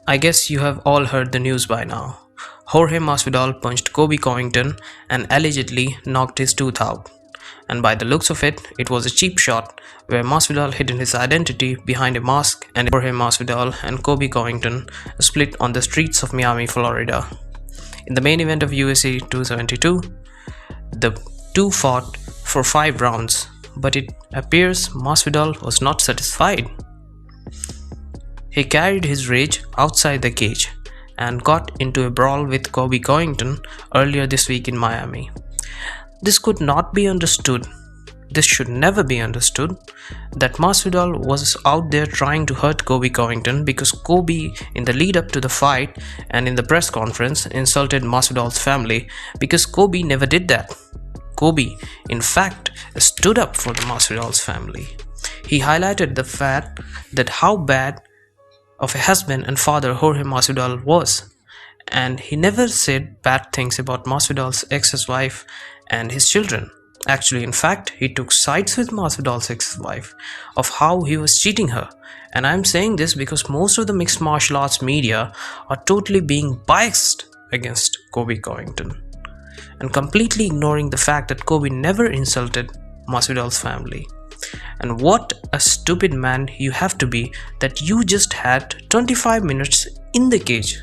I guess you have all heard the news by now. Jorge Masvidal punched Colby Covington and allegedly knocked his tooth out. And by the looks of it, it was a cheap shot where Masvidal hidden his identity behind a mask and Jorge Masvidal and Colby Covington split on the streets of Miami, Florida. In the main event of UFC 272, the two fought for 5 rounds, but it appears Masvidal was not satisfied. He carried his rage outside the cage and got into a brawl with Colby Covington earlier this week in Miami. This could not be understood. This should never be understood that Masvidal was out there trying to hurt Colby Covington because Colby, in the lead up to the fight and in the press conference, insulted Masvidal's family because Colby never did that. Colby, in fact, stood up for the Masvidal's family. He highlighted the fact that how bad of a husband and father Jorge Masvidal was, and he never said bad things about Masvidal's ex-wife and his children. Actually, in fact, he took sides with Masvidal's ex-wife of how he was cheating her. And I'm saying this because most of the mixed martial arts media are totally being biased against Colby Covington and completely ignoring the fact that Colby never insulted Masvidal's family. And what a stupid man you have to be that you just had 25 minutes in the cage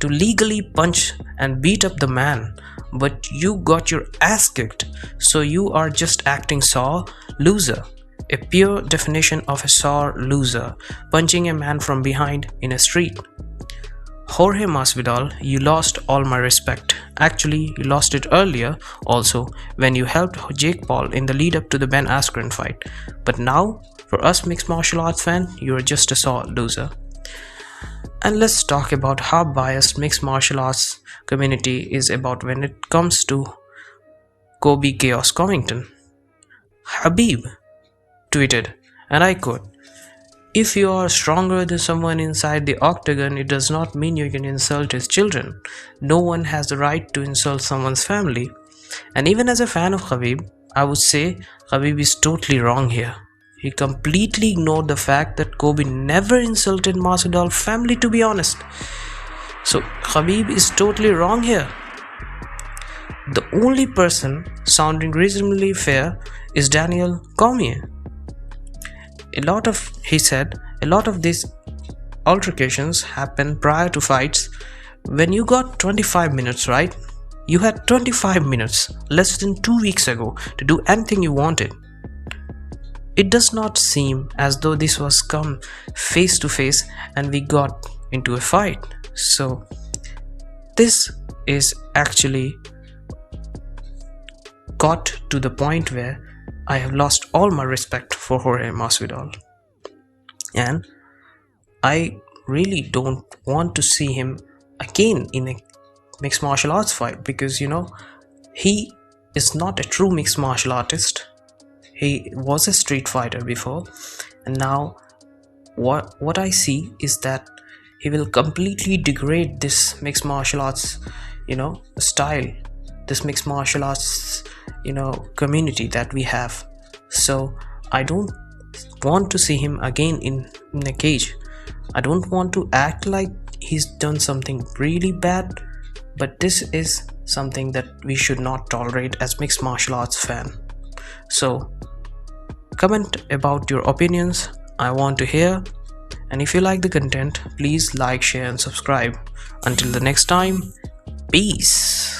to legally punch and beat up the man, but you got your ass kicked, so you are just acting sore loser. A pure definition of a sore loser, punching a man from behind in a street. Jorge Masvidal, you lost all my respect. Actually, you lost it earlier also when you helped Jake Paul in the lead up to the Ben Askren fight. But now, for us mixed martial arts fans, you are just a sore loser. And let's talk about how biased mixed martial arts community is about when it comes to Colby Chaos Covington. Khabib tweeted, and I quote, "If you are stronger than someone inside the octagon, it does not mean you can insult his children. No one has the right to insult someone's family." And even as a fan of Khabib, I would say Khabib is totally wrong here. He completely ignored the fact that Colby never insulted Masvidal's family, to be honest. So Khabib is totally wrong here. The only person sounding reasonably fair is Daniel Cormier. He said, a lot of these altercations happen prior to fights when you got 25 minutes, right? You had 25 minutes less than 2 weeks ago to do anything you wanted. It does not seem as though this was come face to face and we got into a fight. So this is actually got to the point where I have lost all my respect for Jorge Masvidal. And I really don't want to see him again in a mixed martial arts fight because, he is not a true mixed martial artist. He was a street fighter before, and now what I see is that he will completely degrade this mixed martial arts, style, this mixed martial arts, community that we have. So I don't want to see him again in a cage. I don't want to act like he's done something really bad, but this is something that we should not tolerate as mixed martial arts fan. So comment about your opinions. I want to hear. And if you like the content, please like, share and subscribe. Until the next time, peace.